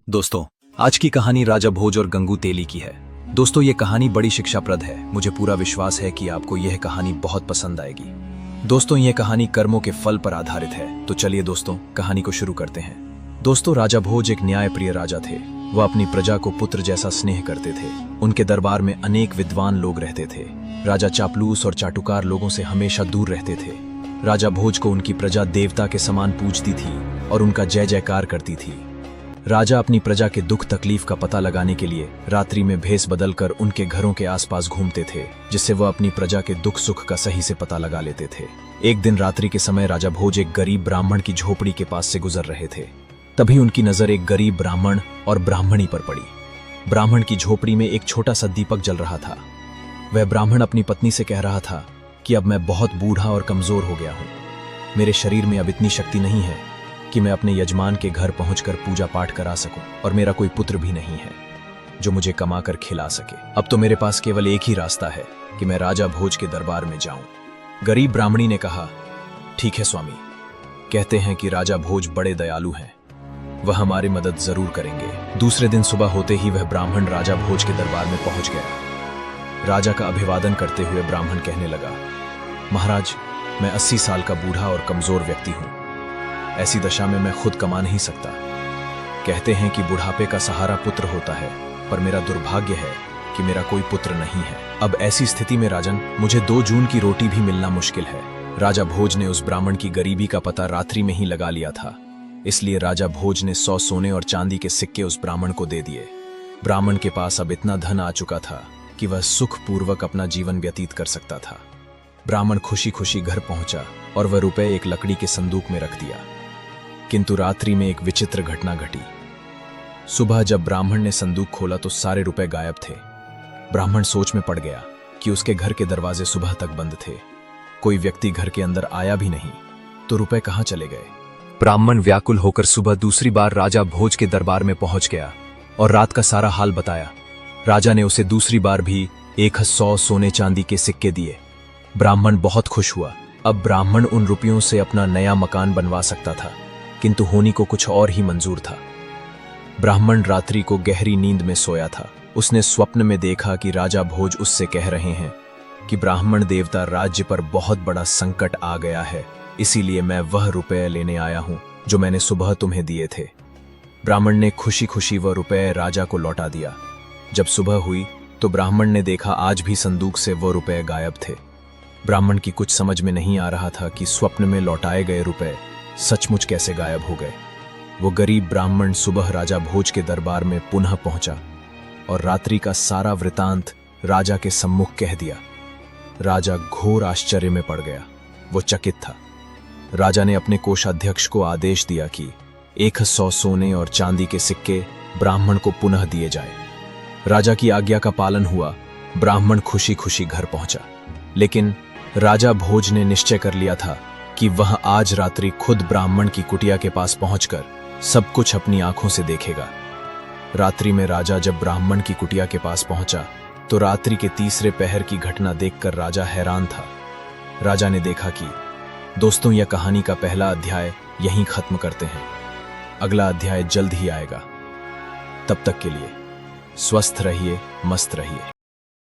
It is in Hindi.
दोस्तों, आज की कहानी राजा भोज और गंगू तेली की है। दोस्तों, ये कहानी बड़ी शिक्षाप्रद है। मुझे पूरा विश्वास है कि आपको यह कहानी बहुत पसंद आएगी। दोस्तों, ये कहानी कर्मों के फल पर आधारित है। तो चलिए दोस्तों, कहानी को शुरू करते हैं। दोस्तों, राजा भोज एक न्यायप्रिय राजा थे। वह अपनी प्रजा को पुत्र जैसा स्नेह करते थे। उनके दरबार में अनेक विद्वान लोग रहते थे। राजा चापलूस और चाटुकार लोगों से हमेशा दूर रहते थे। राजा भोज को उनकी प्रजा देवता के समान पूजती थी और उनका जय जयकार करती थी। राजा अपनी प्रजा के दुख तकलीफ का पता लगाने के लिए रात्रि में भेष बदलकर उनके घरों के आसपास घूमते थे, जिससे वह अपनी प्रजा के दुख सुख का सही से पता लगा लेते थे। एक दिन रात्रि के समय राजा भोज एक गरीब ब्राह्मण की झोपड़ी के पास से गुजर रहे थे। तभी उनकी नजर एक गरीब ब्राह्मण और ब्राह्मणी पर पड़ी। ब्राह्मण की झोपड़ी में एक छोटा सा दीपक जल रहा था। वह ब्राह्मण अपनी पत्नी से कह रहा था कि अब मैं बहुत बूढ़ा और कमजोर हो गया हूँ। मेरे शरीर में अब इतनी शक्ति नहीं है कि मैं अपने यजमान के घर पहुंचकर पूजा पाठ करा सकूं, और मेरा कोई पुत्र भी नहीं है जो मुझे कमाकर खिला सके। अब तो मेरे पास केवल एक ही रास्ता है कि मैं राजा भोज के दरबार में जाऊं। गरीब ब्राह्मणी ने कहा, ठीक है स्वामी, कहते हैं कि राजा भोज बड़े दयालु हैं, वह हमारी मदद जरूर करेंगे। दूसरे दिन सुबह होते ही वह ब्राह्मण राजा भोज के दरबार में पहुंच गया। राजा का अभिवादन करते हुए ब्राह्मण कहने लगा, महाराज, मैं 80 साल का बूढ़ा और कमजोर व्यक्ति हूं। ऐसी दशा में मैं खुद कमा नहीं सकता। कहते हैं कि बुढ़ापे का सहारा पुत्र होता है, पर मेरा दुर्भाग्य है कि मेरा कोई पुत्र नहीं है। अब ऐसी स्थिति में राजन, मुझे 2 जून की रोटी भी मिलना मुश्किल है। राजा भोज ने उस ब्राह्मण की गरीबी का पता रात्रि में ही लगा लिया था। इसलिए राजा भोज ने 100 सोने और चांदी के सिक्के उस ब्राह्मण को दे दिए। ब्राह्मण के पास अब इतना धन आ चुका था कि वह सुखपूर्वक अपना जीवन व्यतीत कर सकता था। ब्राह्मण खुशी खुशी घर पहुंचा और वह रुपए एक लकड़ी के संदूक में रख दिया। किंतु रात्रि में एक विचित्र घटना घटी। सुबह जब ब्राह्मण ने संदूक खोला तो सारे रुपए गायब थे। ब्राह्मण सोच में पड़ गया कि उसके घर के दरवाजे सुबह तक बंद थे। कोई व्यक्ति घर के अंदर आया भी नहीं, तो रुपए कहां चले गए? ब्राह्मण व्याकुल होकर सुबह दूसरी बार राजा भोज के दरबार में पहुंच गया और रात का सारा हाल बताया। राजा ने उसे दूसरी बार भी 100 सोने चांदी के सिक्के दिए। ब्राह्मण बहुत खुश हुआ। अब ब्राह्मण उन रुपयों से अपना नया मकान बनवा सकता था, किंतु होनी को कुछ और ही मंजूर था। ब्राह्मण रात्रि को गहरी नींद में सोया था। उसने स्वप्न में देखा कि राजा भोज उससे कह रहे हैं कि ब्राह्मण देवता, राज्य पर बहुत बड़ा संकट आ गया है, इसीलिए मैं वह रुपए लेने आया हूं जो मैंने सुबह तुम्हें दिए थे। ब्राह्मण ने खुशी खुशी वह रुपए राजा को लौटा दिया। जब सुबह हुई तो ब्राह्मण ने देखा आज भी संदूक से वह रुपए गायब थे। ब्राह्मण की कुछ समझ में नहीं आ रहा था कि स्वप्न में लौटाए गए रुपए सचमुच कैसे गायब हो गए। वो गरीब ब्राह्मण सुबह राजा भोज के दरबार में पुनः पहुंचा और रात्रि का सारा वृतांत राजा के सम्मुख कह दिया। राजा घोर आश्चर्य में पड़ गया। वो चकित था। राजा ने अपने कोषाध्यक्ष को आदेश दिया कि 100 सोने और चांदी के सिक्के ब्राह्मण को पुनः दिए जाए। राजा की आज्ञा का पालन हुआ। ब्राह्मण खुशी खुशी घर पहुंचा। लेकिन राजा भोज ने निश्चय कर लिया था कि वह आज रात्रि खुद ब्राह्मण की कुटिया के पास पहुंचकर सब कुछ अपनी आंखों से देखेगा। रात्रि में राजा जब ब्राह्मण की कुटिया के पास पहुंचा तो रात्रि के तीसरे पहर की घटना देखकर राजा हैरान था। राजा ने देखा कि दोस्तों, यह कहानी का पहला अध्याय यहीं खत्म करते हैं। अगला अध्याय जल्द ही आएगा। तब तक के लिए स्वस्थ रहिए, मस्त रहिए।